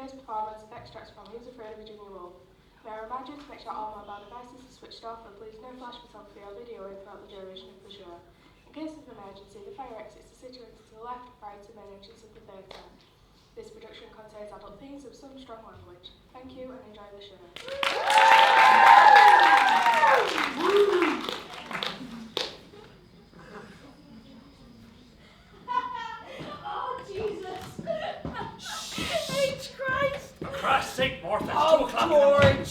Today's performance extracts from Who's Afraid of Virginia Woolf. May I remind you to make sure all mobile devices are switched off and please no flash photography or video throughout the duration of the show. In case of emergency, the fire exits are situated to the left prior to the main entrance of the theatre. This production contains adult themes of some strong language. Thank you and enjoy the show. Christ's sake, Martha, it's 2 o'clock George. in the morning.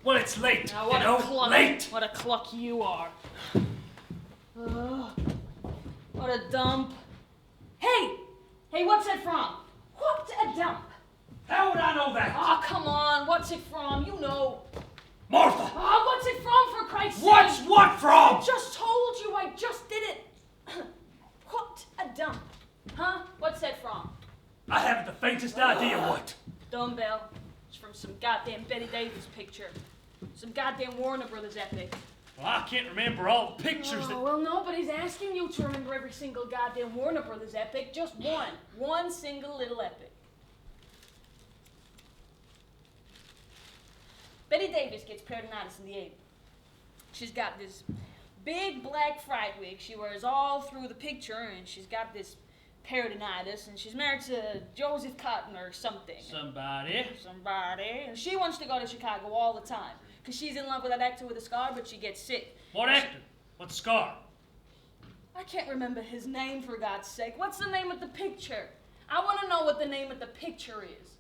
Well, it's late, Now, what a cluck. late. What a cluck you are. What a dump. Hey, what's it from? What a dump. How would I know that? Oh, come on, what's it from? You know. Martha! Oh, what's it from, for Christ's sake? What's what from? I just told you, I just did it. What a dump. Huh? What's that from? I haven't the faintest idea what. Dumbbell. It's from some goddamn Betty Davis picture. Some goddamn Warner Brothers epic. Well, I can't remember all the pictures that... Well, nobody's asking you to remember every single goddamn Warner Brothers epic. Just one. One single little epic. Betty Davis gets peritonitis in the 80s. She's got this big black fright wig she wears all through the picture, and she's got this peritonitis, and she's married to Joseph Cotton or something. Somebody. And she wants to go to Chicago all the time, because she's in love with that actor with a scar, but she gets sick. What actor? What scar? I can't remember his name, for God's sake. What's the name of the picture? I want to know what the name of the picture is.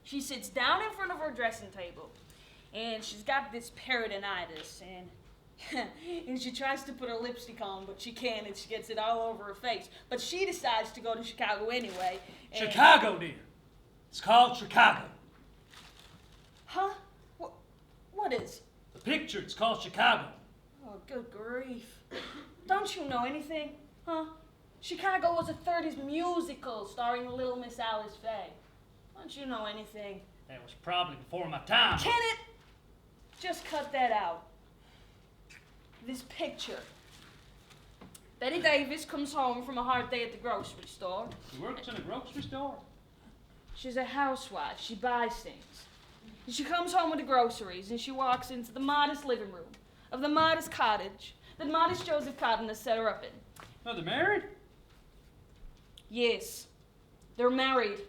She sits down in front of her dressing table, and she's got this peritonitis, and and she tries to put her lipstick on, but she can't, and she gets it all over her face. But she decides to go to Chicago anyway. Chicago, dear. It's called Chicago. Huh? What is? The picture, it's called Chicago. Oh, good grief. Don't you know anything? Huh? Chicago was a 30s musical starring Little Miss Alice Faye. Don't you know anything? That was probably before my time. Can it? Just cut that out. This picture. Betty Davis comes home from a hard day at the grocery store. She works in a grocery store? She's a housewife. She buys things. And she comes home with the groceries, and she walks into the modest living room of the modest cottage that modest Joseph Cotton has set her up in. Oh, they're married? Yes. They're married.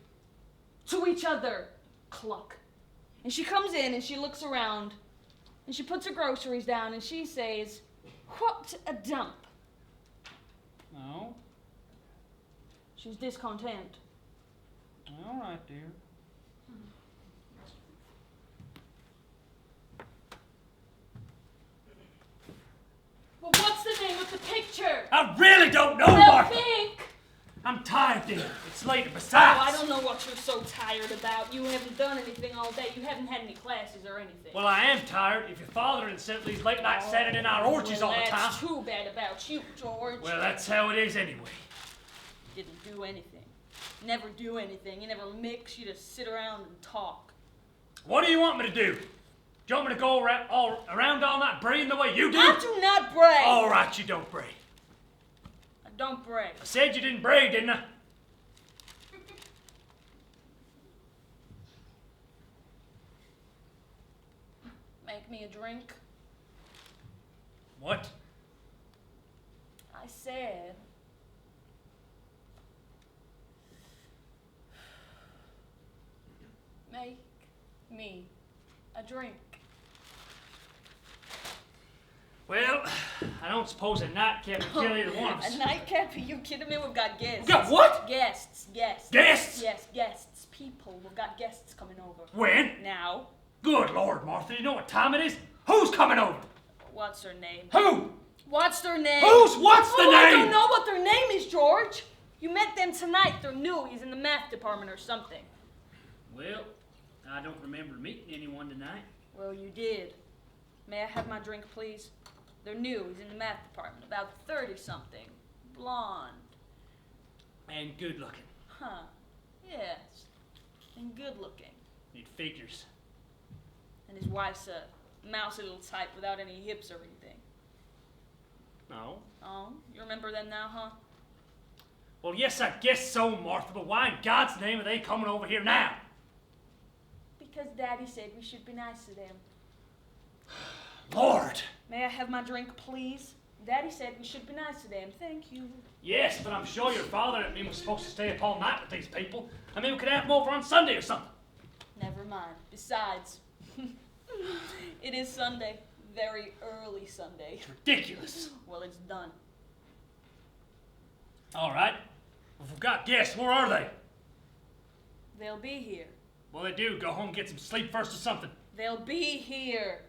To each other. Cluck. And she comes in, and she looks around, and she puts her groceries down, and she says, "What a dump." No. She's discontent. All right, dear. Well, what's the name of the picture? I really don't know, Well, Martha. think. I'm tired, dear. It's late, and Oh, besides... I don't know what you're so tired about. You haven't done anything all day. You haven't had any classes or anything. Well, I am tired. If your father insisted these late-night Saturday night orgies all the time... That's too bad about you, George. Well, that's how it is anyway. You didn't do anything. Never do anything. You never mix. You just sit around and talk. What do you want me to do? Do you want me to go around all night braying the way you do? I do not bray. All right, you don't bray. I don't bray. I said you didn't bray, didn't I? Make me a drink. What? I said... Make me a drink. Well, I don't suppose a nightcap would kill either one of us. A nightcap? Are you kidding me? We've got guests. We got what? Guests. Guests? Yes, guests. People. We've got guests coming over. When? Now. Good Lord, Martha, you know what time it is? Who's coming over? What's her name? Who? What's their name? What's the name? I don't know what their name is, George. You met them tonight. They're new. He's in the math department or something. Well, I don't remember meeting anyone tonight. Well, you did. May I have my drink, please? They're new. He's in the math department. About 30-something. Blonde. And good looking. Huh. Yes. And good looking. Need figures. And his wife's a mousy little type without any hips or anything. No. Oh, you remember them now, huh? Well, yes, I guess so, Martha, but why in God's name are they coming over here now? Because Daddy said we should be nice to them. Lord! May I have my drink, please? Daddy said we should be nice to them. Thank you. Yes, but I'm sure your father and me was supposed to stay up all night with these people. I mean, we could have them over on Sunday or something. Never mind. Besides, it is Sunday. Very early Sunday. It's ridiculous. Well, it's done. All right. If we've got guests, where are they? They'll be here. Well, they do. Go home and get some sleep first or something. They'll be here.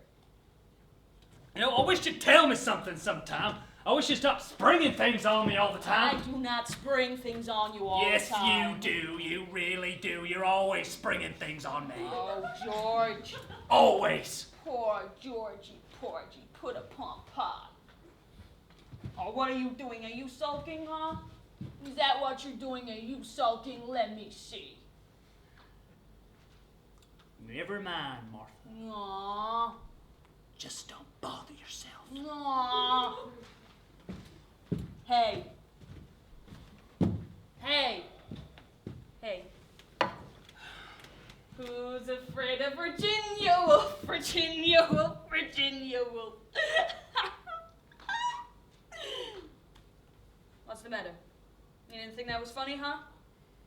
You know, I wish you'd tell me something sometime. I wish you'd stop springing things on me all the I time. do not spring things on you all Yes, the time. you do. You really do. You're always springing things on me. Oh, George. Always. Poor Georgie, Porgy, put upon pot. Oh, what are you doing? Are you sulking, huh? Is that what you're doing? Are you sulking? Let me see. Never mind, Martha. Aww. Just don't bother yourself. Aww. Hey. Hey. Hey. Who's afraid of Virginia Woolf? Virginia Woolf, Virginia Woolf. What's the matter? You didn't think that was funny, huh?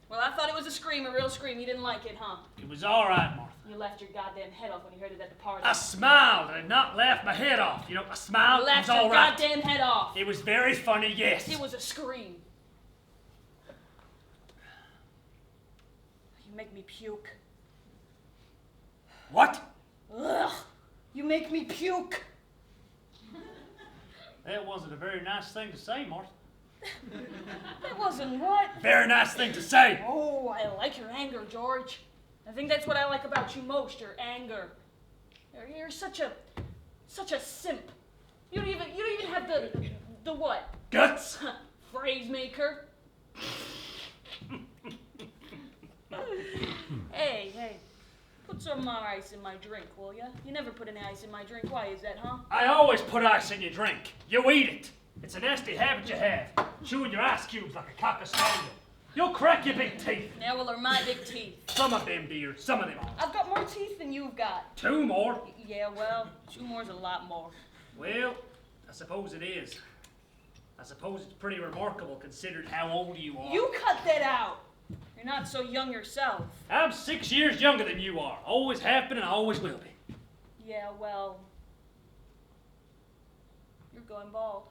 Well, I thought it was a scream, a real scream. You didn't like it, huh? It was all right, Martha. You laughed your goddamn head off when you heard it at the party. I smiled and not laughed my head off. You know, I smiled. You It was laughed all your right. goddamn head off. It was very funny, yes. It was a scream. You make me puke. What? Ugh! You make me puke. That wasn't a very nice thing to say, Martha. That wasn't what? Very nice thing to say. Oh, I like your anger, George. I think that's what I like about you most, your anger. You're such a simp. You don't even have the what? Guts. Phrase maker. Hey, put some ice in my drink, will ya? You never put any ice in my drink. Why is that, huh? I always put ice in your drink. You eat it. It's a nasty habit you have, chewing your ice cubes like a cocker spaniel. You'll crack your big teeth. Yeah, well, they're my big teeth. Some of them, dear. Some of them aren't. I've got more teeth than you've got. 2 more. Yeah, well, 2 more's a lot more. Well, I suppose it is. I suppose it's pretty remarkable considered how old you are. You cut that out. You're not so young yourself. I'm 6 years younger than you are. Always have been and always will be. Yeah, well, you're going bald.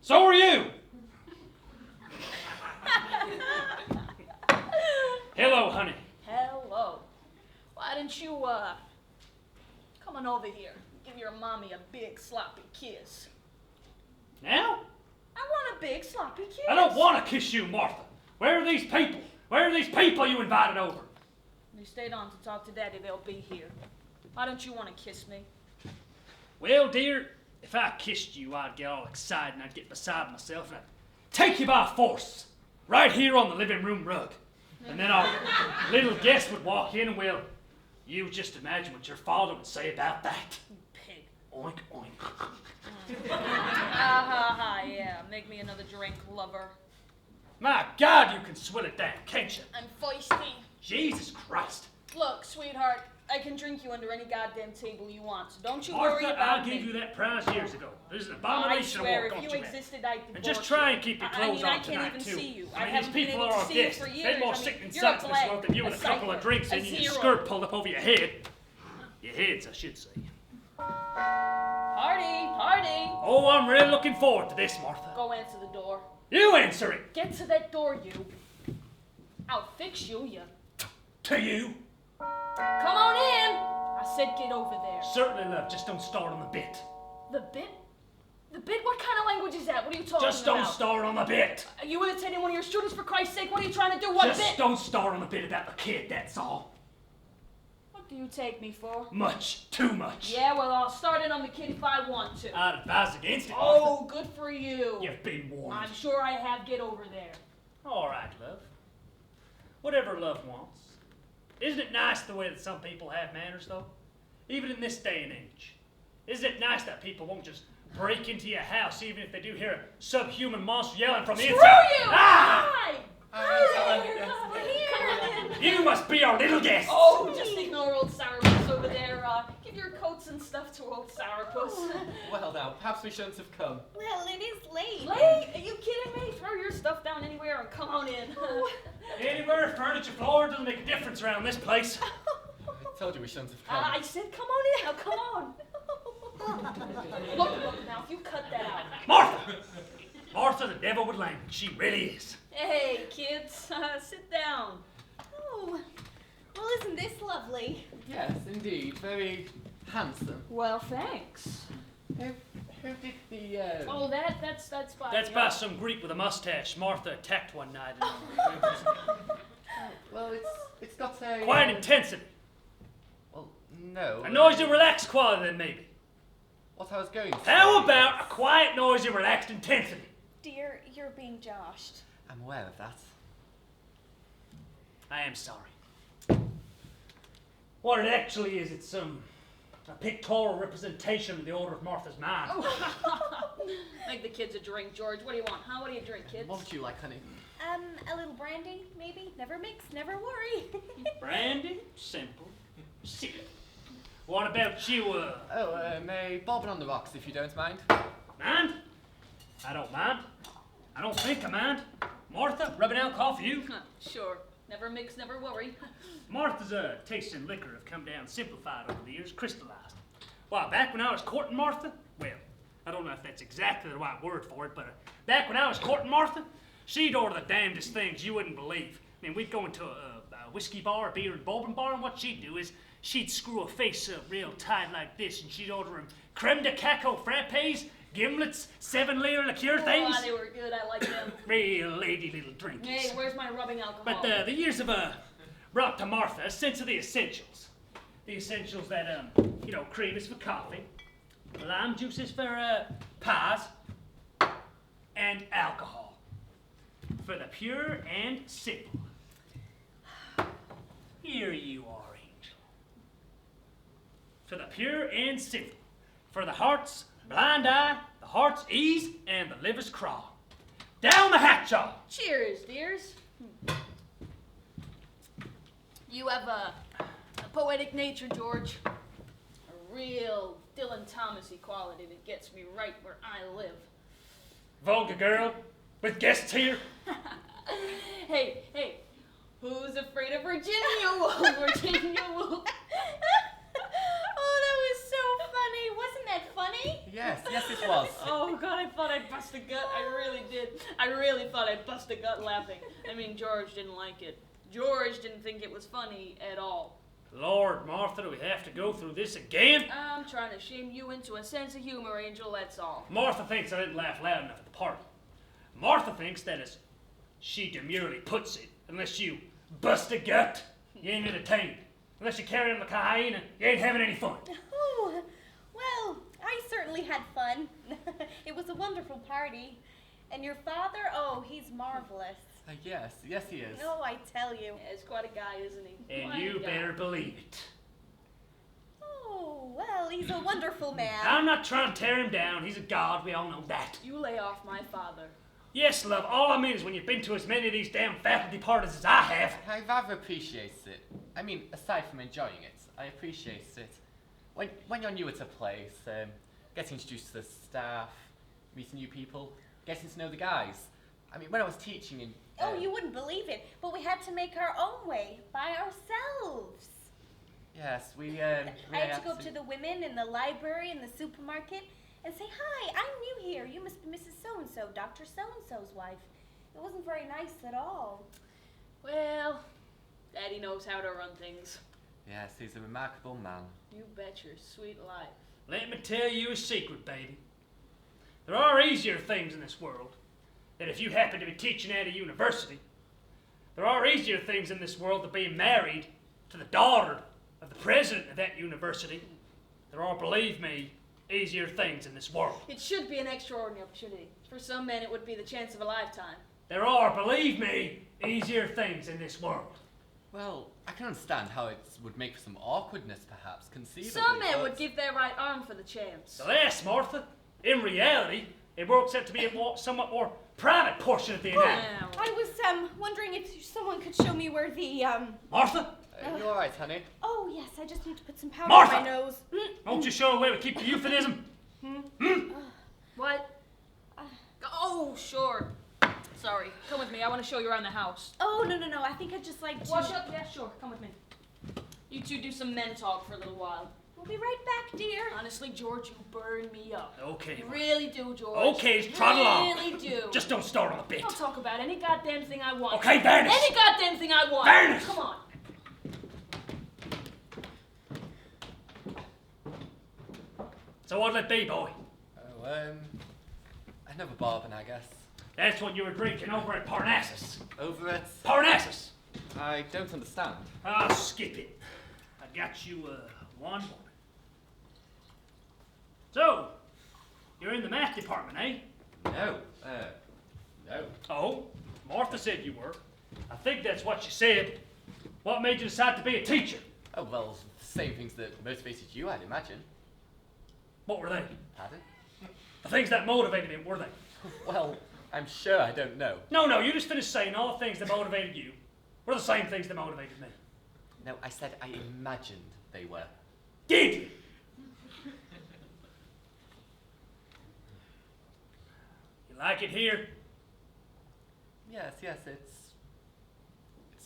So are you. Hello, honey. Hello. Why didn't you, come on over here. Give your mommy a big sloppy kiss. Now? I want a big sloppy kiss. I don't want to kiss you, Martha. Where are these people? Where are these people you invited over? They stayed on to talk to Daddy. They'll be here. Why don't you want to kiss me? Well, dear, if I kissed you, I'd get all excited and I'd get beside myself and I'd take you by force, right here on the living room rug. And then our little guest would walk in and, well, you just imagine what your father would say about that. You pig. Oink, oink. Yeah. Make me another drink, lover. My God, you can swill it down, can't you? I'm feisty. Jesus Christ. Look, sweetheart, I can drink you under any goddamn table you want, so don't you Martha, worry about I me. gave you that prize years ago. There's an I abomination swear, of war, if you don't you, man? existed, I'd divorce And just try you. and keep your I clothes mean, on I can't tonight, even too. see you. I mean, haven't these people been able are to our see you guests. for years. They're more I mean, sickening you're a sights in this blank, world than you with a couple of cipher, drinks a in you and your zero. skirt pulled up over your head. Your heads, I should say. Party! Oh, I'm really looking forward to this, Martha. Go answer the door. You answer it. Get to that door, you. I'll fix you. To you. Come on in! I said get over there. Certainly, love. Just don't start on the bit. The bit? The bit? What kind of language is that? What are you talking Just about? don't start on the bit. Are you imitating one of your students, for Christ's sake? What are you trying to do? What Just bit? don't start on the bit about the kid, that's all. What do you take me for? Much. Too much. Yeah, well, I'll start in on the kid if I want to. I'd advise against it, Oh, good for you. Martha. You've been warned. I'm sure I have. Get over there. All right, love. Whatever love wants. Isn't it nice the way that some people have manners, though? Even in this day and age. Isn't it nice that people won't just break into your house even if they do hear a subhuman monster yelling from the Screw inside? you! Ah! Why? You must be our little guest. Oh, just ignore old Sourpuss over there. Give your coats and stuff to old Sourpuss. Well now, perhaps we shouldn't have come. Well, it is late. Late? Are you kidding me? Throw your stuff down anywhere and come on in. Anywhere, furniture, floor, doesn't make a difference around this place. I told you we shouldn't have come. I said come on in now, come on. Look, now, if you cut that out. Martha! Martha, the devil with language. She really is. Hey, kids, sit down. Oh, well, isn't this lovely? Yes, indeed. Very handsome. Well, thanks. Who did the, Oh, that's by... That's by some Greek with a mustache Martha attacked one night. Well, it's got a... Quiet intensity. Well, no. A noisy, relaxed quality then, maybe. What I was going to say... How about a quiet, noisy, relaxed intensity? Dear, you're being joshed. I'm aware of that. I am sorry. What it actually is, it's a pictorial representation of the order of Martha's mind. Make the kids a drink, George. What do you want, huh? What do you drink, kids? What would you like, honey? A little brandy, maybe? Never mix, never worry. Brandy, simple, sip. What about you, A bourbon on the rocks, if you don't mind. mind? I don't mind. I don't think I mind. Martha, rubbing alcohol for you? Sure. Never mix, never worry. Martha's taste in liquor have come down simplified over the years, crystallized. Why, back when I was courting Martha, well, I don't know if that's exactly the right word for it, but back when I was courting Martha, she'd order the damnedest things you wouldn't believe. I mean, we'd go into a whiskey bar, a beer and bourbon bar, and what she'd do is she'd screw a face up real tight like this, and she'd order 'em creme de cacao frappes, gimlets, 7-liter liqueur things. Oh, they were good. I like them. Real lady little drinkies. Hey, where's my rubbing alcohol? But the years have brought to Martha a sense of the essentials. The essentials that, cream is for coffee, lime juice is for pies, and alcohol for the pure and simple. Here you are, Angel. For the pure and simple. For the heart's blind eye, the heart's ease, and the liver's crawl. Down the hatch, y'all! Cheers, dears. You have a poetic nature, George. A real Dylan Thomas quality that gets me right where I live. Vulgar girl, with guests here. Hey, who's afraid of Virginia Woolf? Virginia Woolf. Oh, that was so funny. Wasn't that funny? Yes, it was. Oh, God, I thought I'd bust a gut. I really did. I really thought I'd bust a gut laughing. I mean, George didn't like it. George didn't think it was funny at all. Lord, Martha, do we have to go through this again? I'm trying to shame you into a sense of humor, Angel, that's all. Martha thinks I didn't laugh loud enough at the party. Martha thinks that, as she demurely puts it, unless you bust a gut, you ain't entertained. Unless you carry on the hyena, you ain't having any fun. Oh, well, I certainly had fun. It was a wonderful party. And your father, oh, he's marvelous. Yes, he is. Oh, I tell you. Yeah, he's quite a guy, isn't he? And Quite you a guy. better believe it. Oh, well, he's a wonderful man. I'm not trying to tear him down. He's a god. We all know that. You lay off my father. Yes, love. All I mean is when you've been to as many of these damn faculty parties as I have. I rather appreciate it. I mean, aside from enjoying it, I appreciate it. When you're new at a place, getting introduced to the staff, meeting new people, getting to know the guys. I mean, when I was teaching in... Oh, you wouldn't believe it, but we had to make our own way by ourselves. Yes, we I had to go to the women in the library and the supermarket and say, "Hi, I'm new here. You must be Mrs. So-and-so, Dr. So-and-so's wife." It wasn't very nice at all. Well, Daddy knows how to run things. Yes, he's a remarkable man. You bet your sweet life. Let me tell you a secret, baby. There are easier things in this world. That if you happen to be teaching at a university, there are easier things in this world than being married to the daughter of the president of that university. There are, believe me, easier things in this world. It should be an extraordinary opportunity. For some men, it would be the chance of a lifetime. There are, believe me, easier things in this world. Well, I can understand how it would make for some awkwardness, perhaps, conceivably. Some men but- would give their right arm for the chance. Alas, Martha, in reality, It works out to be a somewhat more private portion of the anatomy. Now. I was wondering if someone could show me where the Martha? You alright, honey? Oh yes, I just need to put some powder Martha! on my nose. Won't you show a way to keep the euphemism? What? Oh, sure. Sorry. Come with me. I want to show you around the house. Oh no, I think I'd just like to. Wash up? Yeah, sure. Come with me. You two do some men talk for a little while. We'll be right back, dear. Honestly, George, you burn me up. Okay. You really do, George. Okay, trot along. Really do. Just don't start on a bit. I'll talk about any goddamn thing I want. Okay, Vanish. Any goddamn thing I want. Vanish. Come on. So what'll it be, boy? Oh, another bourbon, I guess. That's what you were drinking over at Parnassus. Over it? Parnassus! I don't understand. I'll skip it. I got you, one moment. So, you're in the math department, eh? No, no. Oh, Martha said you were. I think that's what she said. What made you decide to be a teacher? Oh, well, the same things that motivated you, I'd imagine. What were they? Pardon? The things that motivated him, were they? Well, I'm sure I don't know. No, you just finished saying all the things that motivated you were the same things that motivated me. No, I said I imagined they were. Did you? You like it here? Yes, it's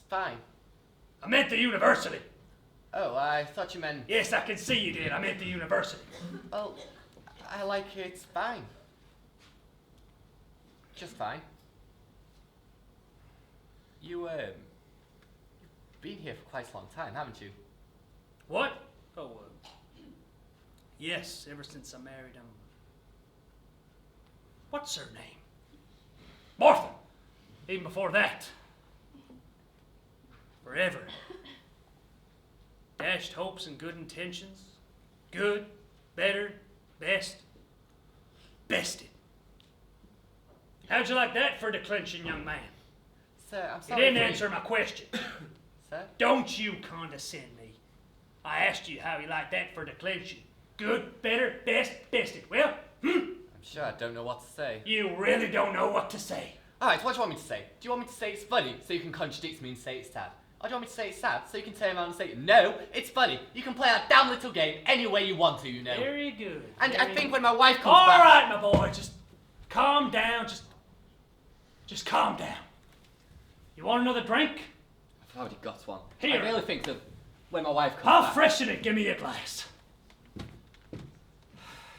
fine. I meant the university. Oh, I thought you meant... Yes, I can see you did. I meant the university. Well, I like it fine. Just fine. You've been here for quite a long time, haven't you? What? Oh, yes, ever since I married him. What's her name? Martha! Even before that. Forever. Dashed hopes and good intentions. Good, better, best. Bested. How'd you like that for a declension, young man? Sir, I'm You sorry. didn't answer my question. Sir? Don't you condescend me. I asked you how you like that for declension. Good, better, best, bested. Well, I'm sure I don't know what to say. you really don't know what to say. Alright, what do you want me to say? Do you want me to say it's funny so you can contradict me and say it's sad? Or do you want me to say it's sad so you can turn around and say, no, it's funny. You can play that damn little game any way you want to, you know. Very good. And I very think good. when my wife comes All back... right, my boy, just calm down. Just calm down. You want another drink? I've already got one. Here. I really think that when my wife comes I'll back... freshen it. Give me a glass.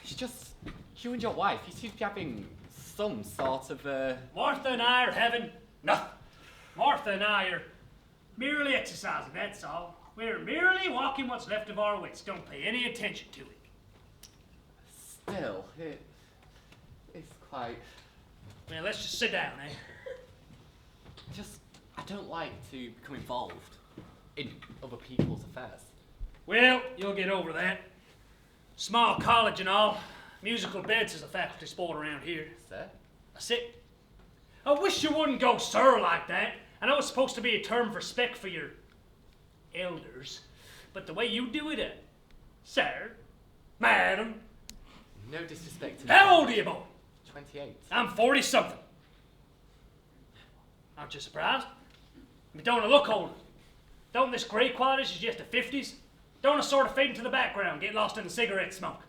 It's just... You and your wife, you seem to be having some sort of, Martha and I are having nothing. Martha and I are merely exercising, that's all. We're merely walking what's left of our wits. Don't pay any attention to it. Still, it's quite... Well, let's just sit down, eh? I don't like to become involved in other people's affairs. Well, you'll get over that. Small college and all. Musical beds is a faculty sport around here. Sir? That's it. I wish you wouldn't go sir like that. I know it's supposed to be a term of respect for your elders, but the way you do it, sir, madam. No disrespect to me. How old are you, boy? 28. I'm 40-something. Aren't you surprised? I mean, don't I look older? Don't this grey quality suggest the 50s? Don't I sort of fade into the background, get lost in the cigarette smoke?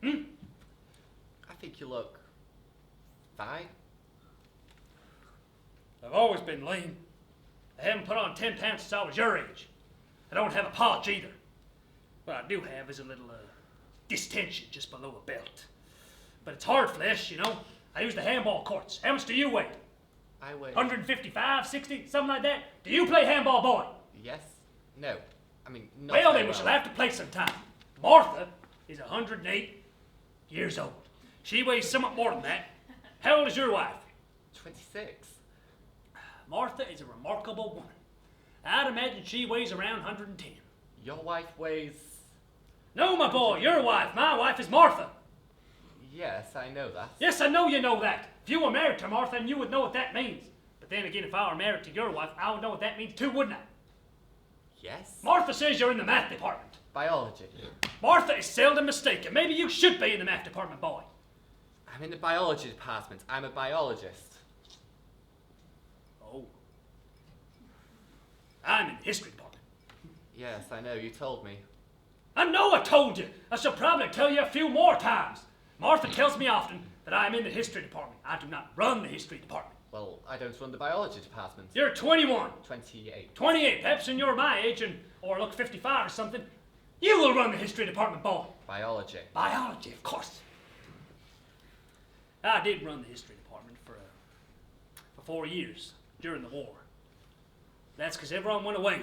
I think you look fine. I've always been lean. I haven't put on 10 pounds since I was your age. I don't have a pouch either. What I do have is a little distension just below the belt. But it's hard flesh, you know. I use the handball courts. How much do you weigh? I weigh... 155, 60, something like that? Do you play handball, boy? Yes? No. I mean, not Well, very then we shall have to play sometime. Martha is 108 years old. She weighs somewhat more than that. How old is your wife? 26. Martha is a remarkable woman. I'd imagine she weighs around 110. Your wife weighs... No, my boy, your wife. My wife is Martha. Yes, I know that. Yes, I know you know that. If you were married to Martha, then you would know what that means. But then again, if I were married to your wife, I would know what that means too, wouldn't I? Yes? Martha says you're in the math department. Biology. Martha is seldom mistaken. Maybe you should be in the math department, boy. I'm in the biology department. I'm a biologist. Oh. I'm in the history department. Yes, I know, you told me. I know I told you. I shall probably tell you a few more times. Martha tells me often that I am in the history department. I do not run the history department. Well, I don't run the biology department. You're 21. 28. 28. Perhaps when you're my age or look 55 or something, you will run the history department, boy. Biology. Biology, of course. I did run the history department for 4 years during the war. That's because everyone went away.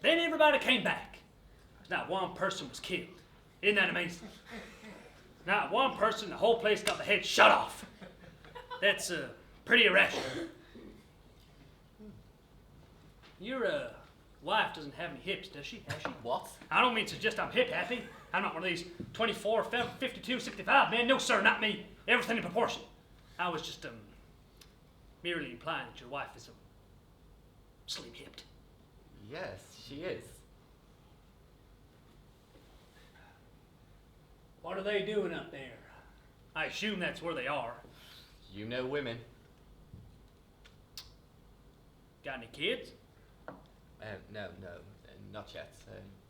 Then everybody came back. Not one person was killed. Isn't that amazing? Not one person, the whole place got the head shut off. That's pretty irrational. Your wife doesn't have any hips, does she? Has she? What? I don't mean to suggest I'm hip happy. I'm not one of these 24, 52, 65 men. No, sir, not me. Everything in proportion. I was just merely implying that your wife is slim hipped. Yes, she is. What are they doing up there? I assume that's where they are. You know women. Got any kids? No, not yet.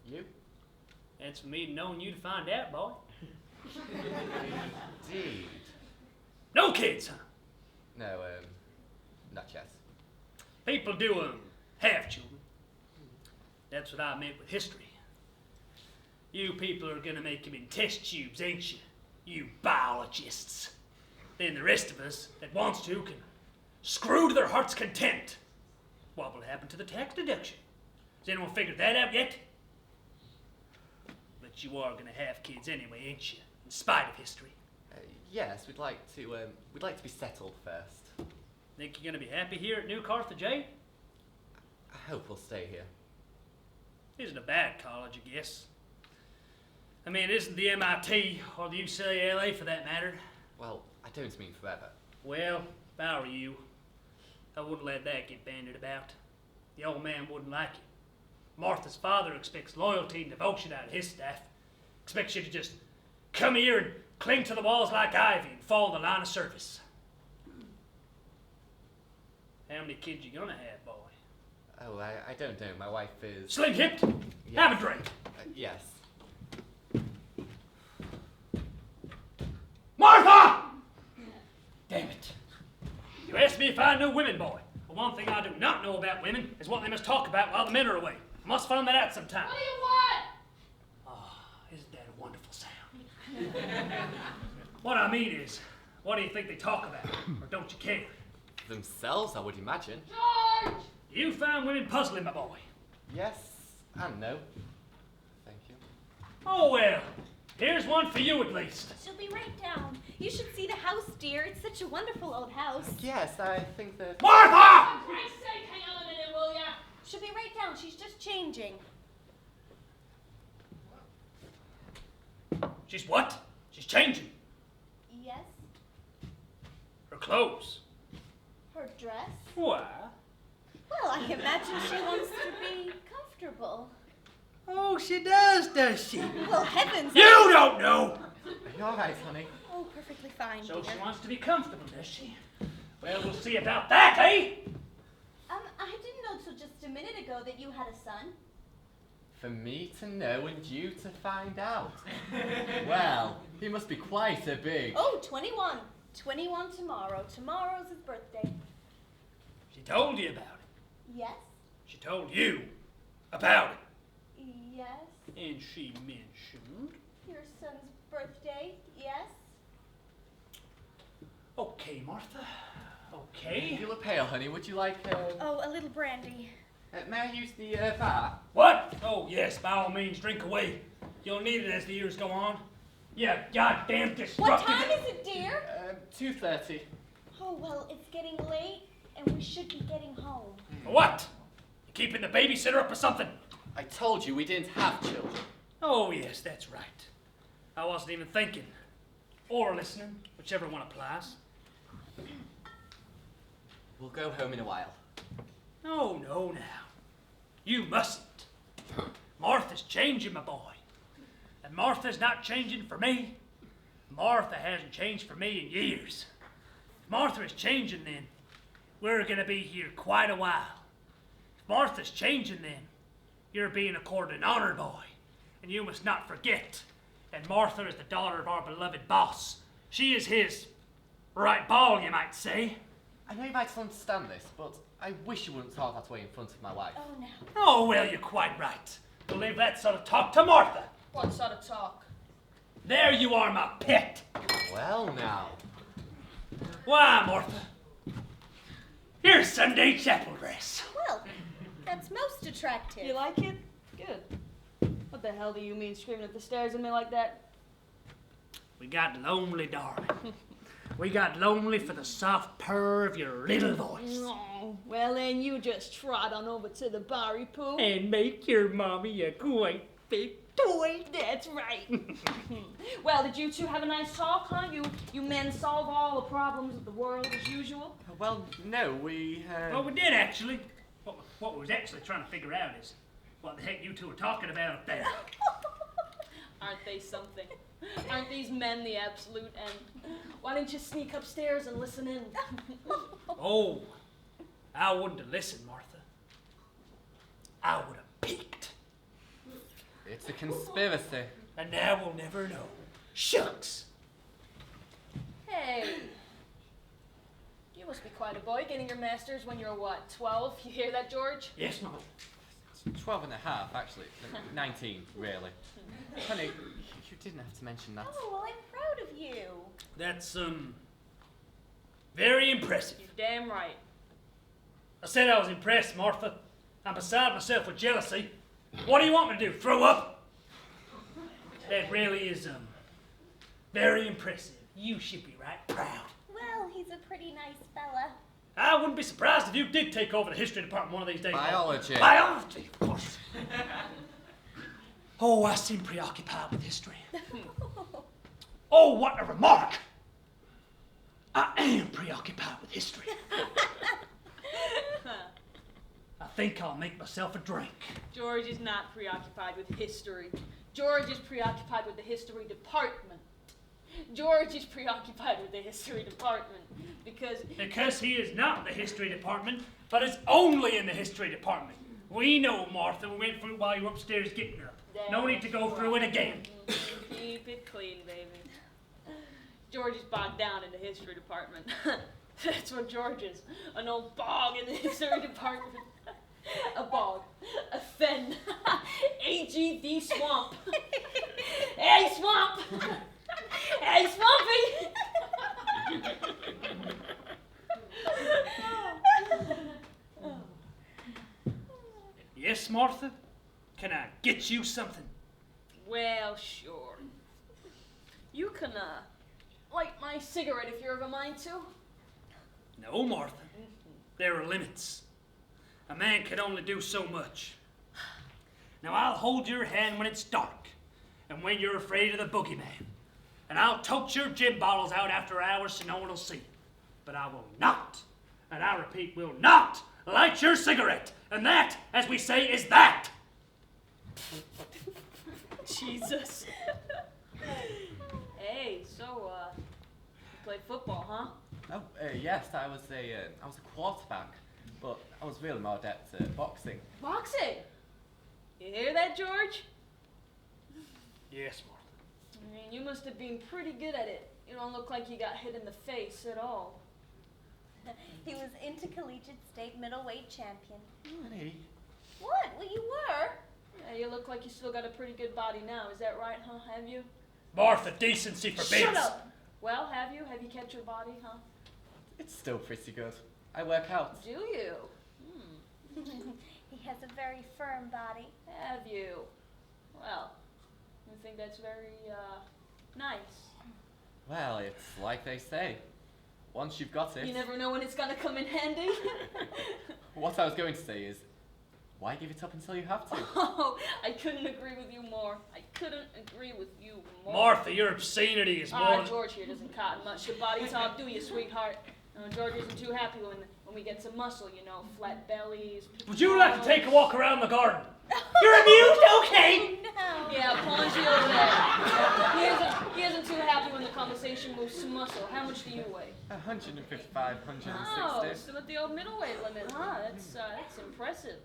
You? That's for me to know and you to find out, boy. Indeed. No kids, huh? No, not yet. People do have children. That's what I meant with history. You people are gonna make them in test tubes, ain't you? You biologists. Then the rest of us that wants to can screw to their heart's content. What will happen to the tax deduction? Has anyone figured that out yet? But you are gonna have kids anyway, ain't you? In spite of history. Yes, we'd like to be settled first. Think you're gonna be happy here at New Carthage? I hope we'll stay here. Isn't a bad college, I guess. I mean, it isn't the MIT or the UCLA for that matter. Well, I don't mean forever. Well, if I were you, I wouldn't let that get bandied about. The old man wouldn't like it. Martha's father expects loyalty and devotion out of his staff. Expects you to just come here and cling to the walls like ivy and follow the line of service. How many kids you gonna have, boy? Oh, I don't know. My wife is... Slim hipped? Yes. Have a drink. Yes. Martha! Damn it. You asked me if I knew women, boy. Well, one thing I do not know about women is what they must talk about while the men are away. I must find that out sometime. What do you want? Oh, isn't that a wonderful sound? What I mean is, what do you think they talk about? Or don't you care? Themselves, I would imagine. George! You find women puzzling, my boy. Yes and no. Thank you. Oh, well. Here's one for you at least. She'll be right down. You should see the house, dear. It's such a wonderful old house. Yes, I think that... Martha! For Christ's sake, hang on a minute, will ya? She'll be right down. She's just changing. She's what? She's changing. Yes? Her clothes. Her dress? Why? Well, I imagine she wants to be comfortable. Oh, she does she? Well, heavens! You don't know! Are you all right, honey? Oh, perfectly fine, So dear. she wants to be comfortable, does she? Well, we'll see about that, eh? I didn't know till just a minute ago that you had a son. For me to know and you to find out. Well, he must be quite a big... Oh, 21. 21 tomorrow. Tomorrow's his birthday. She told you about it. Yes? She told you about it. Yes? And she mentioned... Your son's birthday? Yes? Okay, Martha. Okay. You look pale, honey. Would you like... Oh, a little brandy. may I use the bar? What? Oh, yes, by all means, drink away. You'll need it as the years go on. Yeah, goddamn destructive... What time is it, dear? 2:30. Oh, well, it's getting late, and we should be getting home. What? You keeping the babysitter up or something? I told you we didn't have children. Oh, yes, that's right. I wasn't even thinking. Or listening, whichever one applies. We'll go home in a while. No, now. You mustn't. Martha's changing, my boy. And Martha's not changing for me. Martha hasn't changed for me in years. If Martha is changing then, we're gonna be here quite a while. If Martha's changing then, you're being accorded an honor boy. And you must not forget that Martha is the daughter of our beloved boss. She is his right ball, you might say. I know you might understand this, but I wish you wouldn't talk that way in front of my wife. Oh, no. Oh, well, you're quite right. We'll leave that sort of talk to Martha. What sort of talk? There you are, my pet. Well, now. Why, Martha? Your Sunday chapel dress. Well, that's most attractive. You like it? Good. What the hell do you mean screaming at the stairs at me like that? We got lonely, darling. We got lonely for the soft purr of your little voice. Oh, well then you just trot on over to the barry pool. And make your mommy a quite big toy. That's right. Well, did you two have a nice talk, huh? You men solve all the problems of the world as usual? Well, no, we. Well, we did actually. What we was actually trying to figure out is what the heck you two were talking about up there. Aren't they something? Aren't these men the absolute end? Why didn't you sneak upstairs and listen in? Oh, I wouldn't have listened, Martha. I would have peeked. It's a conspiracy. And now we'll never know. Shucks. Hey. You must be quite a boy getting your master's when you're what, 12? You hear that, George? Yes, Mom. 12 and a half, actually. 19, really. Honey, you didn't have to mention that. Oh, well, I'm proud of you. That's, very impressive. You're damn right. I said I was impressed, Martha. I'm beside myself with jealousy. What do you want me to do, throw up? That really is, very impressive. You should be right proud. Well, he's a pretty nice fella. I wouldn't be surprised if you did take over the history department one of these days. Biology. Biology, of course. Oh, I seem preoccupied with history. Oh, what a remark! I am preoccupied with history. I think I'll make myself a drink. George is not preoccupied with history. George is preoccupied with the history department. George is preoccupied with the history department Because he is not in the history department, but is only in the history department. We know, Martha. We went through it while you were upstairs getting up. No need to go through it again. Keep it clean, baby. George is bogged down in the history department. That's what George is. An old bog in the history department. A bog. A fen. A-G-D swamp. Hey, swamp! Hey, Swampy! Yes, Martha? Can I get you something? Well, sure. You can, light my cigarette if you're of a mind to. No, Martha. There are limits. A man can only do so much. Now, I'll hold your hand when it's dark, and when you're afraid of the boogeyman. And I'll tote your gin bottles out after hours so no one will see it. But I will not, and I repeat, will not light your cigarette. And that, as we say, is that. Jesus. Hey, so, you played football, huh? Oh, yes, I was a quarterback, but I was really more adept at boxing. Boxing? You hear that, George? Yes, Martha. I mean, you must have been pretty good at it. You don't look like you got hit in the face at all. He was intercollegiate state middleweight champion. Honey. What? Well, you were. Yeah, you look like you still got a pretty good body now. Is that right, huh? Have you? Martha, decency forbids. Shut up! Well, have you? Have you kept your body, huh? It's still pretty good. I work out. Do you? He has a very firm body. Have you? Well, I think that's very, nice. Well, it's like they say. Once you've got it... You never know when it's gonna come in handy. What I was going to say is, why give it up until you have to? Oh, I couldn't agree with you more. I couldn't agree with you more. Martha, your obscenity is more than... George here doesn't cotton much to body talk, do you, sweetheart? No, George isn't too happy when And we get some muscle, you know, flat bellies. Would you like to take a walk around the garden? You're amused? Okay. No. Yeah, Ponzi over there. He isn't too happy when the conversation moves to muscle. How much do you weigh? 155, 160. Oh, still at the old middleweight limit, huh? That's impressive.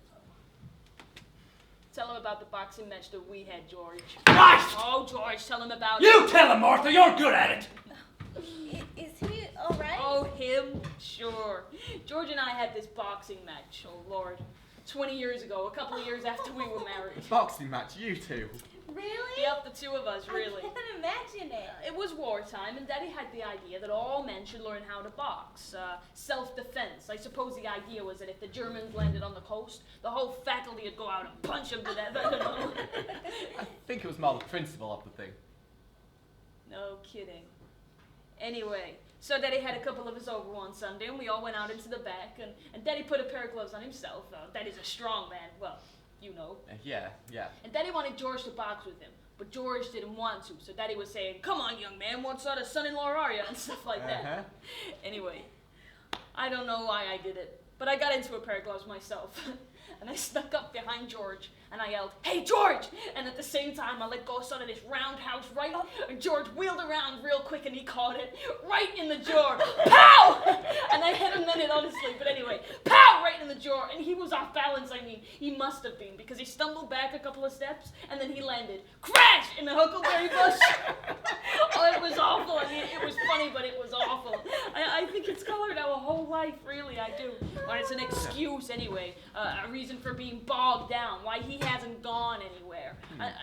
Tell him about the boxing match that we had, George. Right! Oh, George, tell him about You it. tell him, Martha. You're good at it. Is he alright? Oh, him? Sure. George and I had this boxing match, oh Lord. 20 years ago, a couple of years after we were married. Boxing match, you two. Really? Yep, the two of us, really. I can't imagine it. It was wartime, and Daddy had the idea that all men should learn how to box. Self-defense. I suppose the idea was that if the Germans landed on the coast, the whole faculty would go out and punch them to death. I don't know. I think it was more the principle of the thing. No kidding. Anyway, so Daddy had a couple of us over one Sunday, and we all went out into the back, and Daddy put a pair of gloves on himself. Daddy's a strong man. Well, you know. Yeah. And Daddy wanted George to box with him, but George didn't want to, so Daddy was saying, "Come on, young man, what sort of son-in-law are you?" and stuff like that. Anyway, I don't know why I did it, but I got into a pair of gloves myself. And I snuck up behind George, and I yelled, "Hey, George!" And at the same time, I let go sort of this roundhouse right, and George wheeled around real quick, and he caught it right in the jaw. Pow! And I hit him then, honestly, but anyway, pow! Right in the jaw, and he was off balance, I mean. He must have been, because he stumbled back a couple of steps, and then he landed, crash! In the huckleberry bush. Oh, it was awful. I mean, it was funny, but it was awful. I think it's colored our whole life, really, I do. Well, it's an excuse, anyway, a reason for being bogged down, why he hasn't gone anywhere.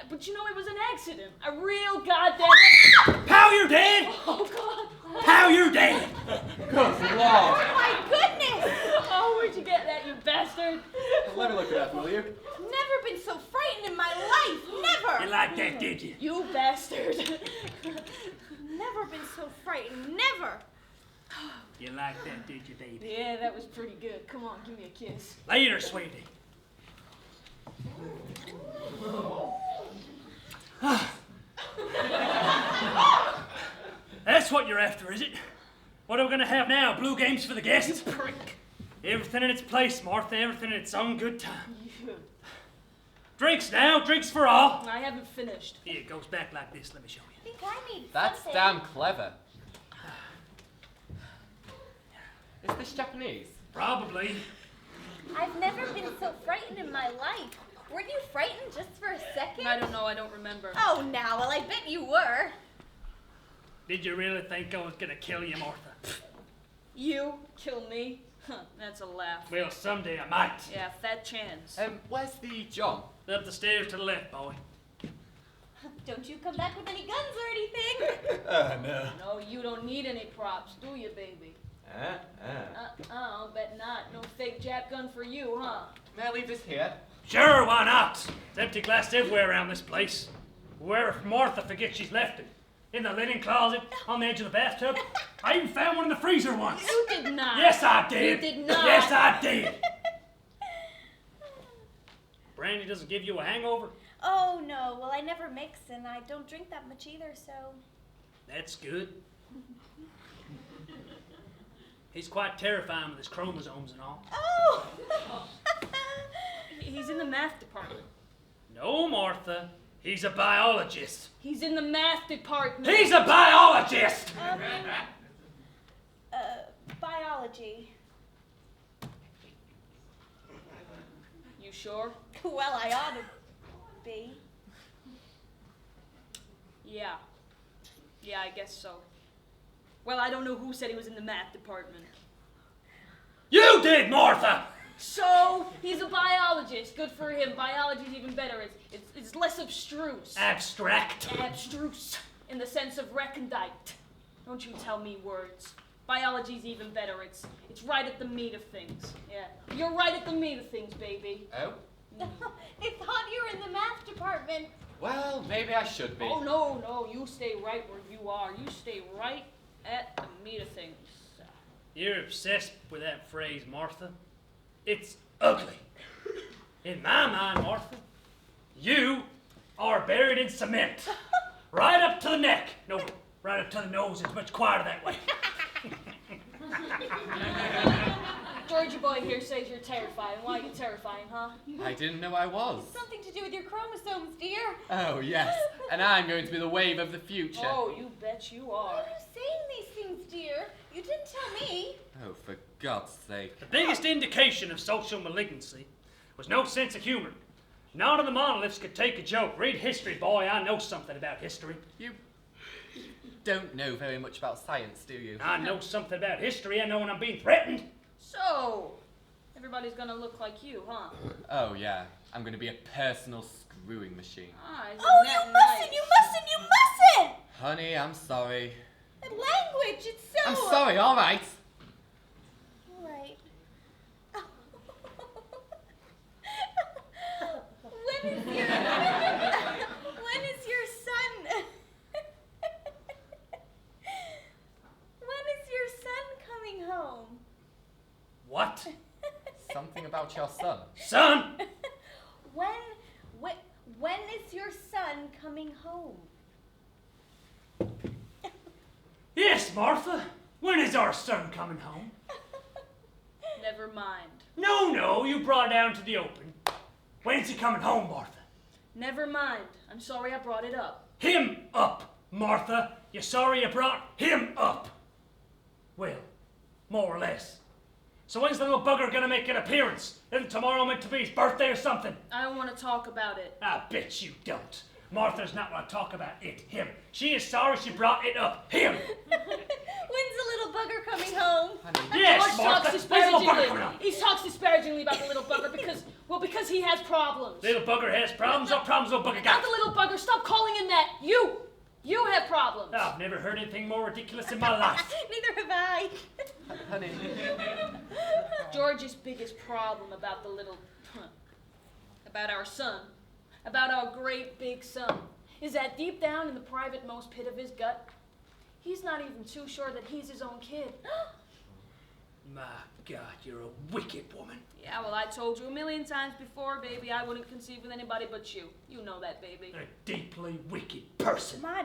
But you know, it was an accident. A real goddamn... Pow, you're dead. Oh, God. Pow, you're dead. Good lord. Oh my goodness! Oh, where'd you get that, you bastard? Let me look at that, will you? Never been so frightened in my life. Never. You like that, did you? You bastard. Never been so frightened. Never. You like that, did you, baby? Yeah, that was pretty good. Come on, give me a kiss. Later, sweetie. That's what you're after, is it? What are we gonna have now? Blue games for the guests? Prick. Everything in its place, Martha. Everything in its own good time. Drinks now. Drinks for all. I haven't finished. Here, it goes back like this. Let me show you. I think I need That's something. damn clever. Is this Japanese? Probably. I've never been so frightened in my life. Weren't you frightened just for a second? I don't know. I don't remember. Oh, now, well, I bet you were. Did you really think I was gonna kill you, Martha? You kill me? Huh, that's a laugh. Well, someday I might. Yeah, fat chance. Where's the John? Up the stairs to the left, boy. Don't you come back with any guns or anything. No. No, you don't need any props, do you, baby? I'll bet not. No fake Jap gun for you, huh? May I leave this here? Sure, why not? There's empty glass everywhere around this place. Where if Martha forgets she's left it? In the linen closet, on the edge of the bathtub. I even found one in the freezer once. You did not. Yes, I did. You did not. Yes, I did. Brandy doesn't give you a hangover? Oh, no. Well, I never mix, and I don't drink that much either, so... That's good. He's quite terrifying with his chromosomes and all. Oh! He's in the math department. No, Martha. He's a biologist. He's in the math department. He's a biologist! Biology. You sure? Well, I ought to be. Yeah. Yeah, I guess so. Well, I don't know who said he was in the math department. You did, Martha! So, he's a biologist. Good for him. Biology's even better. It's less abstruse. Abstract. Abstruse. In the sense of recondite. Don't you tell me words. Biology's even better. It's right at the meat of things. Yeah. You're right at the meat of things, baby. Oh? I thought you were in the math department. Well, maybe I should be. Oh, no. You stay right where you are. You stay right at the meat of things. You're obsessed with that phrase, Martha. It's ugly. In my mind, Martha, you are buried in cement. Right up to the neck. No, right up to the nose. It's much quieter that way. Georgie boy here says you're terrifying. Why are you terrifying, huh? I didn't know I was. Something to do with your chromosomes, dear. Oh, yes. And I'm going to be the wave of the future. Oh, you bet you Why are. are you saying these things, dear? You didn't tell me. Oh, for God's sake. The biggest indication of social malignancy was no sense of humor. None of the monoliths could take a joke. Read history, boy. I know something about history. You don't know very much about science, do you? I know something about history. I know when I'm being threatened. So, everybody's gonna look like you, huh? Oh, yeah. I'm going to be a personal screwing machine. Ah, isn't Oh, that you nice? mustn't, you mustn't, you mustn't! Honey, I'm sorry. That language, it's so... I'm sorry, all right. All right. When is your son... When is your son coming home? What? Something about your son. Son? When is your son coming home? Yes, Martha. When is our son coming home? Never mind. No, you brought it out to the open. When's he coming home, Martha? Never mind. I'm sorry I brought it up. Him up, Martha. You sorry you brought him up? Well, more or less. So when's the little bugger gonna make an appearance? Isn't tomorrow meant to be his birthday or something? I don't want to talk about it. I bet you don't. Martha's not want to talk about it, him. She is sorry she brought it up, him. When's the little bugger coming home? Honey, Yes, George Martha. talks When's the little bugger disparagingly. coming home? He talks disparagingly about the little bugger because he has problems. Little bugger has problems. What problems little bugger got? Not the little bugger. Stop calling him that. You have problems. I've never heard anything more ridiculous in my life. Neither have I. honey. George's biggest problem about about our son, about our great big son, is that deep down in the private most pit of his gut, he's not even too sure that he's his own kid. My God, you're a wicked woman. Yeah, well, I told you a million times before, baby, I wouldn't conceive with anybody but you. You know that, baby. A deeply wicked person. My,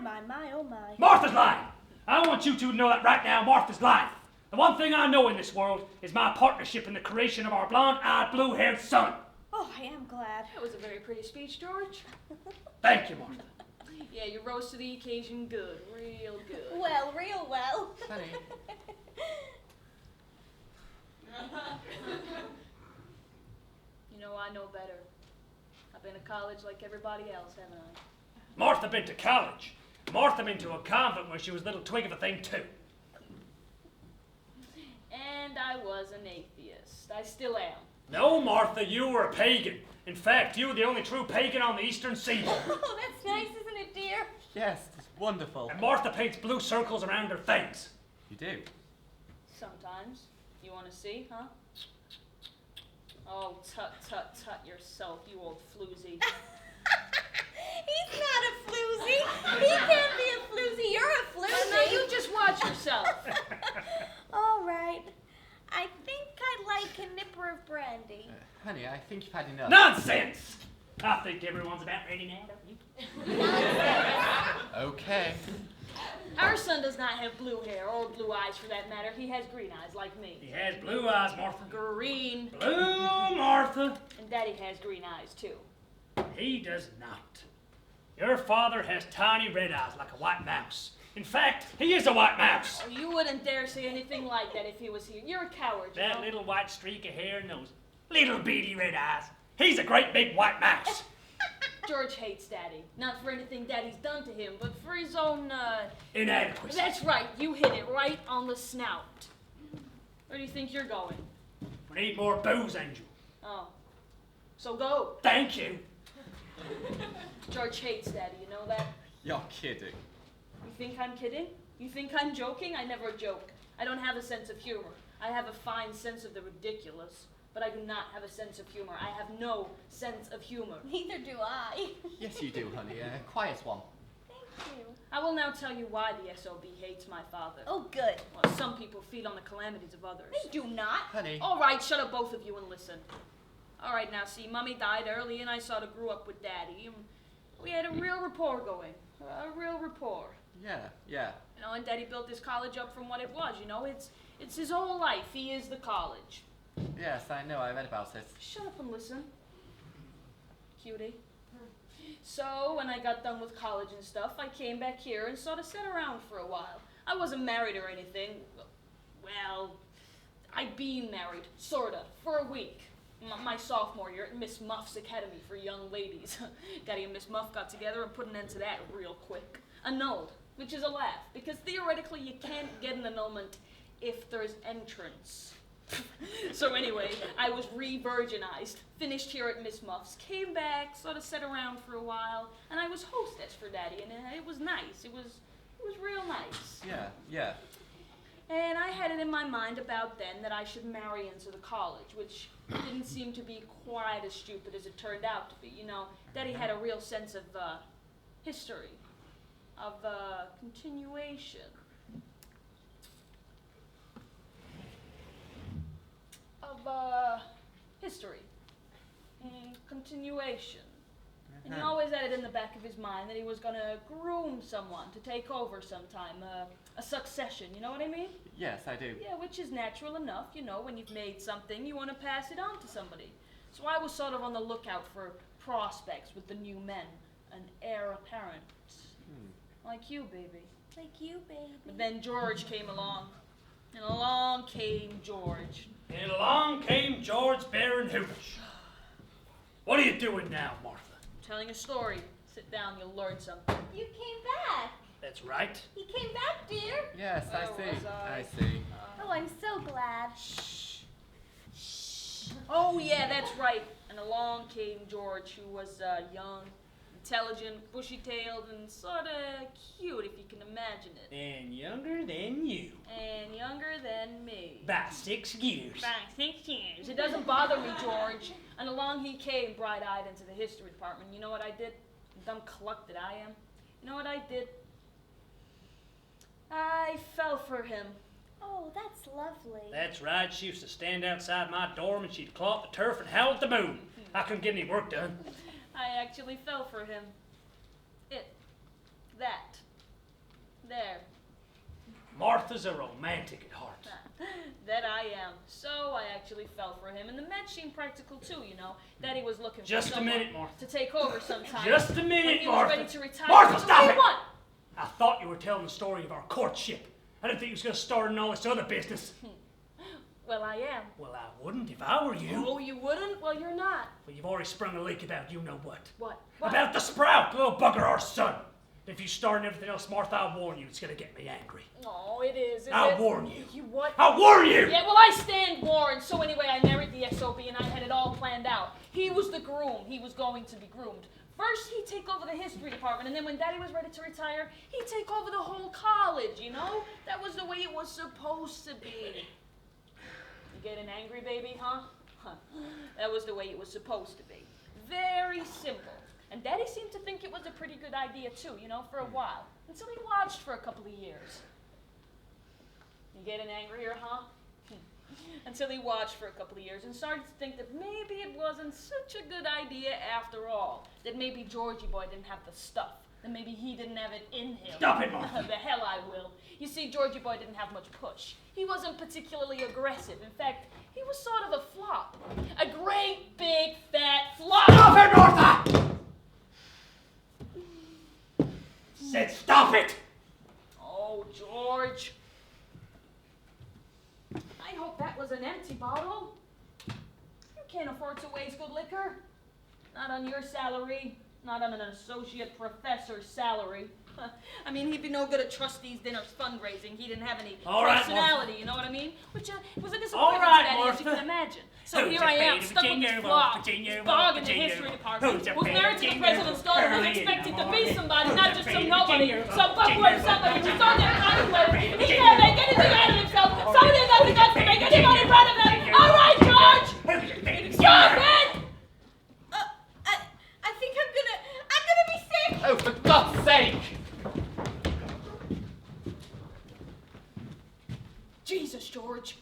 oh my. Martha's lying. I want you two to know that right now. Martha's lying. The one thing I know in this world is my partnership in the creation of our blonde-eyed, blue-haired son. Oh, I am glad. That was a very pretty speech, George. Thank you, Martha. Yeah, you rose to the occasion good, real good. Well, real well. Honey. You know, I know better. I've been to college like everybody else, haven't I? Martha been to college. Martha been to a convent where she was a little twig of a thing, too. And I was an atheist. I still am. No, Martha, you were a pagan. In fact, you were the only true pagan on the eastern seaboard. Oh, that's nice, isn't it, dear? Yes, it's wonderful. And Martha paints blue circles around her things. You do? Sometimes. You want to see, huh? Oh, tut yourself, you old floozy. He's not a floozy. He can't be a floozy. You're a floozy. Now you just watch yourself. All right. I think I'd like a nipper of brandy. Honey, I think you've had enough. Nonsense! I think everyone's about ready now, don't you? Okay. Our son does not have blue hair or blue eyes for that matter. He has green eyes like me. He has blue eyes, Martha. Green. Blue, Martha. And Daddy has green eyes too. He does not. Your father has tiny red eyes like a white mouse. In fact, he is a white mouse. Oh, you wouldn't dare say anything like that if he was here. You're a coward, you That know? little white streak of hair and those little beady red eyes. He's a great big white mouse. George hates Daddy. Not for anything Daddy's done to him, but for his own, Inadequacy. That's right, you hit it right on the snout. Where do you think you're going? We need more booze, Angel. Oh. So go. Thank you. George hates Daddy, you know that? You're kidding. You think I'm kidding? You think I'm joking? I never joke. I don't have a sense of humor. I have a fine sense of the ridiculous, but I do not have a sense of humor. I have no sense of humor. Neither do I. Yes, you do, honey. A quiet one. Thank you. I will now tell you why the SOB hates my father. Oh, good. Well, some people feed on the calamities of others. They do not. Honey. All right, shut up, both of you, and listen. All right, now, see, Mummy died early, and I sort of grew up with Daddy. And we had a real rapport going. A real rapport. Yeah. You know, and Daddy built this college up from what it was, you know. It's his whole life. He is the college. Yes, I know, I read about it. Shut up and listen, cutie. So, when I got done with college and stuff, I came back here and sort of sat around for a while. I wasn't married or anything. Well, I'd been married, sorta, for a week. My sophomore year at Miss Muff's Academy for Young Ladies. Daddy and Miss Muff got together and put an end to that real quick. Annulled, which is a laugh, because theoretically you can't get an annulment if there's entrance. So anyway, I was re-virginized, finished here at Miss Muff's, came back, sort of sat around for a while, and I was hostess for Daddy, and it was nice. It was real nice. Yeah. And I had it in my mind about then that I should marry into the college, which didn't seem to be quite as stupid as it turned out to be. You know, Daddy had a real sense of history, of continuation. Of history and continuation. And he always had it in the back of his mind that he was gonna groom someone to take over sometime, a succession, you know what I mean? Yes, I do. Yeah, which is natural enough, you know, when you've made something, you want to pass it on to somebody. So I was sort of on the lookout for prospects with the new men, an heir apparent. Like you, baby. Like you, baby. But then George came along, and along came George. And along came George Baron Hooch. What are you doing now, Martha? Telling a story. Sit down, you'll learn something. You came back. That's right. He came back, dear. Yes, I Where see. was I? I see. Oh, I'm so glad. Oh, yeah, that's right. And along came George, who was young, intelligent, bushy-tailed, and sort of cute, if you can imagine it. And younger than you. And younger than me. By 6 years. By 6 years. It doesn't bother me, George. And along he came, bright-eyed, into the history department. You know what I did? Dumb cluck that I am. You know what I did? I fell for him. Oh, that's lovely. That's right. She used to stand outside my dorm and she'd claw up the turf and howl at the moon. I couldn't get any work done. I actually fell for him. There. Martha's a romantic at heart. That I am. So I actually fell for him. And the men seemed practical too, you know. Daddy was looking for Just a someone minute, Martha. to take over sometime. Just a when minute, he was Martha. ready to retire. Martha, So stop what do it! you want? I thought you were telling the story of our courtship. I didn't think you was going to start in all this other business. Well, I am. Well, I wouldn't if I were you. Oh, you wouldn't? Well, you're not. Well, you've already sprung a leak about you-know-what. What? About the sprout, the little bugger, our son. If you start and everything else, Martha, I'll warn you, it's going to get me angry. Oh, it is. I'll warn you. You what? I'll warn you! Yeah, well, I stand warned. So anyway, I married the SOB and I had it all planned out. He was the groom. He was going to be groomed. First, he'd take over the history department, and then when Daddy was ready to retire, he'd take over the whole college, you know? That was the way it was supposed to be. You getting angry, baby, huh? That was the way it was supposed to be. Very simple. And Daddy seemed to think it was a pretty good idea, too, you know, for a while. Until he watched for a couple of years. You getting angrier, huh? Until he watched for a couple of years and started to think that maybe it wasn't such a good idea after all. That maybe Georgie boy didn't have the stuff. That maybe he didn't have it in him. Stop it, Martha. The hell I will. You see, Georgie boy didn't have much push. He wasn't particularly aggressive. In fact, he was sort of a flop. A great, big, fat flop. Stop it, Martha! Said stop it! Oh, George. I hope that was an empty bottle. You can't afford to waste good liquor. Not on your salary. Not on an associate professor's salary. I mean, he'd be no good at trustees' dinners fundraising. He didn't have any All right, personality, Martha. you know what I mean? Which was a All disappointment right, to Daddy, as you Martha. can imagine. So Who's here I am, afraid of stuck with Virginia this Woolf, flop, Virginia this Woolf, dog in the Virginia history Woolf? department, Who's who's afraid married of to the Virginia president's Woolf? daughter, who's Virginia expected to Woolf? be somebody, Who's not just afraid some of nobody, Virginia Woolf? some Virginia buckwheat Woolf? somebody who's on their conquest. Virginia He Woolf? can't make anything out of himself. Somebody that doesn't got to make anybody proud of them. All right, George! Stop it! I think I'm gonna be sick. Oh, for God's sake! Jesus, George.